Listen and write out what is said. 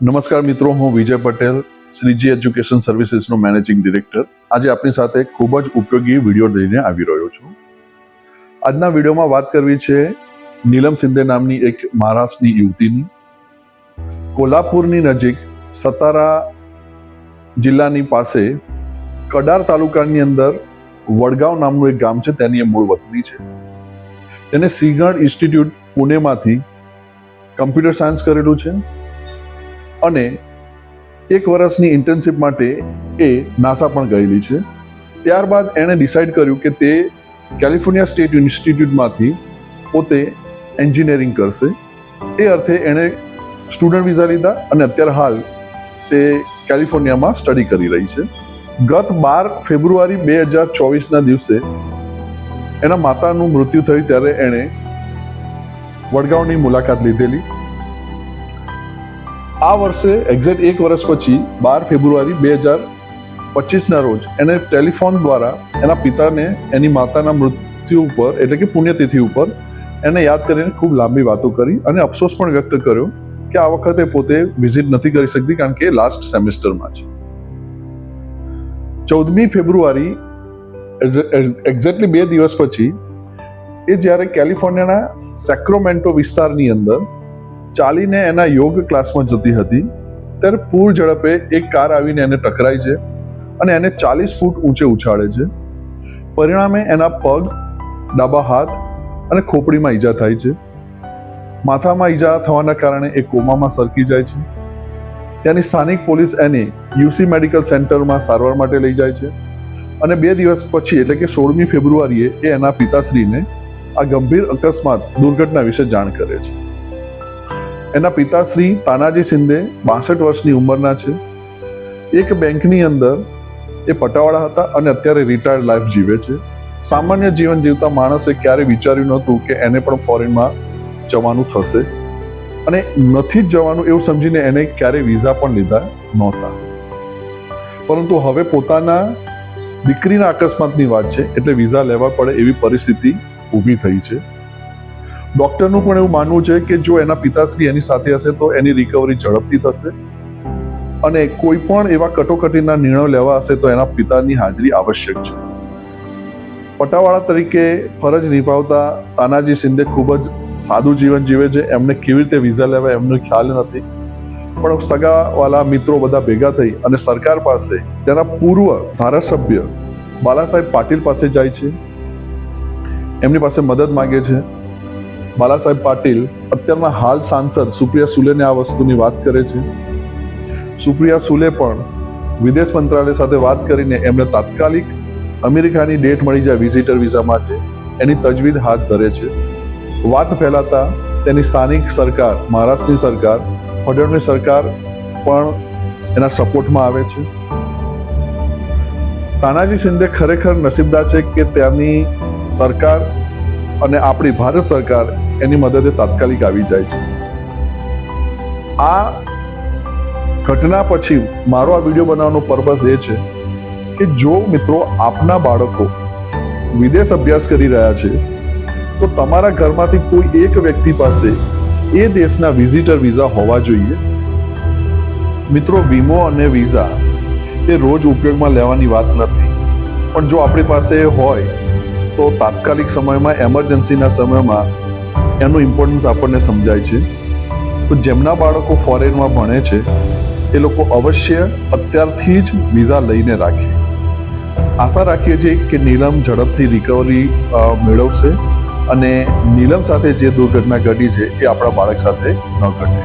નમસ્કાર મિત્રો, હું વિજય પટેલ, શ્રીજી એજ્યુકેશન સર્વિસીસનો મેનેજિંગ ડિરેક્ટર. આજે આપની સાથે ખૂબ જ ઉપયોગી વિડીયો લઈને આવી રહ્યો છું. આજના વિડીયોમાં વાત કરવી છે નીલમ શિંદે નામની એક મહારાષ્ટ્રની યુવતીની. કોલ્હાપુરની નજીક સતારા જિલ્લાની પાસે કડાર તાલુકાની અંદર વડગાંવ નામનું એક ગામ છે, તેની એ મૂળ વતની છે. તેને સિંહગઢ ઇન્સ્ટિટ્યૂટ પુણેમાંથી કમ્પ્યુટર સાયન્સ કરેલું છે અને 1 વર્ષની ઇન્ટર્નશિપ માટે એ નાસા પણ ગયેલી છે. ત્યારબાદ એણે ડિસાઇડ કર્યું કે તે કેલિફોર્નિયા સ્ટેટ ઇન્સ્ટિટ્યૂટમાંથી પોતે એન્જિનિયરિંગ કરશે. એ અર્થે એણે સ્ટુડન્ટ વિઝા લીધા અને અત્યારે હાલ તે કેલિફોર્નિયામાં સ્ટડી કરી રહી છે. ગત 12 ફેબ્રુઆરી 2024ના દિવસે એના માતાનું મૃત્યુ થયું ત્યારે એણે વડગાંવની મુલાકાત લીધેલી. આ વર્ષે એક્ઝેક્ટ 1 વર્ષ પછી 12 ફેબ્રુઆરી 2025ના રોજ એને ટેલિફોન દ્વારા એના પિતાને એની માતાના મૃત્યુ ઉપર એટલે કે પુણ્યતિથિ ઉપર એને યાદ કરીને ખૂબ લાંબી વાતો કરી અને અફસોસ પણ વ્યક્ત કર્યો કે આ વખતે પોતે વિઝિટ નથી કરી શકતી કારણ કે લાસ્ટ સેમેસ્ટરમાં છે. 14મી ફેબ્રુઆરી એક્ઝેક્ટલી 2 દિવસ પછી એ જ્યારે કેલિફોર્નિયાના સેક્રોમેન્ટો વિસ્તારની અંદર ચાલીને એના યોગ ક્લાસમાં જતી હતી ત્યારે પૂર ઝડપે એક કાર આવીને એને ટકરાય છે અને એને 40 ફૂટ ઊંચે ઉછાળે છે. પરિણામે એના પગ, ડાબા હાથ અને ખોપડીમાં ઈજા થાય છે. માથામાં ઈજા થવાના કારણે એ કોમામાં સરકી જાય છે. ત્યાંની સ્થાનિક પોલીસ એને યુસી મેડિકલ સેન્ટરમાં સારવાર માટે લઈ જાય છે અને 2 દિવસ પછી એટલે કે 16મી ફેબ્રુઆરીએ એ એના પિતાશ્રીને આ ગંભીર અકસ્માત દુર્ઘટના વિશે જાણ કરે છે. એના પિતાશ્રી તાનાજી શિંદે 62 વર્ષની ઉંમરના છે. એક બેંકની અંદર એ પટાવાળા હતા અને અત્યારે રિટાયર્ડ લાઈફ જીવે છે. સામાન્ય જીવન જીવતા માણસે ક્યારે વિચાર્યું નહોતું કે એને પણ ફોરેનમાં જવાનું થશે અને નથી જ જવાનું એવું સમજીને એને ક્યારેય વિઝા પણ લીધા નહોતા. પરંતુ હવે પોતાના દીકરીના અકસ્માતની વાત છે એટલે વિઝા લેવા પડે એવી પરિસ્થિતિ ઊભી થઈ છે. ડોક્ટરનું પણ એવું માનવું છે કે જો એના પિતાશ્રી એની સાથે હશે તો એની રિકવરી ઝડપથી થશે અને કોઈ પણ એવા કટોકટીના નિર્ણયો લેવા હશે તો એના પિતાની હાજરી આવશ્યક છે. પટાવાળા તરીકે ફરજ નિભાવતા તાનાજી શિંદે ખૂબ જ સાદું જીવન જીવે છે. એમને કેવી રીતે વિઝા લેવા એમનો ખ્યાલ નથી, પણ સગાવાલા મિત્રો બધા ભેગા થઈ અને સરકાર પાસે તેના પૂર્વ ધારાસભ્ય બાલાસાહેબ પાટીલ પાસે જાય છે. એમની પાસે મદદ માંગે છે. બાલાસાહેબ પાટીલ અત્યારના હાલ સાંસદ સુપ્રિયા સુલેને આ વસ્તુની વાત કરે છે. સુપ્રિયા સુલે પણ વિદેશ મંત્રાલય સાથે વાત કરીને એમને તાત્કાલિક અમેરિકાની ડેટ મળી જાય વિઝિટર વિઝા માટે એની તજવીજ હાથ ધરે છે. વાત ફેલાતા તેની સ્થાનિક સરકાર, મહારાષ્ટ્રની સરકાર, ફડણવીસ સરકાર પણ એના સપોર્ટમાં આવે છે. તાનાજી શિંદે ખરેખર નસીબદાર છે કે ત્યાંની સરકાર અને આપણી ભારત સરકાર એની મદદે તાત્કાલિક આવી જાય છે. આ ઘટના પછી મારો આ વિડીયો બનાવવાનો પર્પસ એ છે કે જો મિત્રો આપના બાળકો વિદેશ અભ્યાસ કરી રહ્યા છે તો તમારા ઘરમાંથી કોઈ એક વ્યક્તિ પાસે એ દેશના વિઝિટર વિઝા હોવા જોઈએ. મિત્રો, વીમો અને વિઝા એ રોજ ઉપયોગમાં લેવાની વાત નથી, પણ જો આપણી પાસે હોય તો તાત્કાલિક સમયમાં, એમરજન્સીના સમયમાં એનું ઇમ્પોર્ટન્સ આપણને સમજાય છે. તો જેમના બાળકો ફોરેનમાં ભણે છે એ લોકો અવશ્ય અત્યારથી જ વિઝા લઈને રાખે. આશા રાખીએ છીએ કે નીલમ ઝડપથી રિકવરી મેળવશે અને નીલમ સાથે જે દુર્ઘટના ઘટી છે એ આપણા બાળક સાથે ન ઘટે.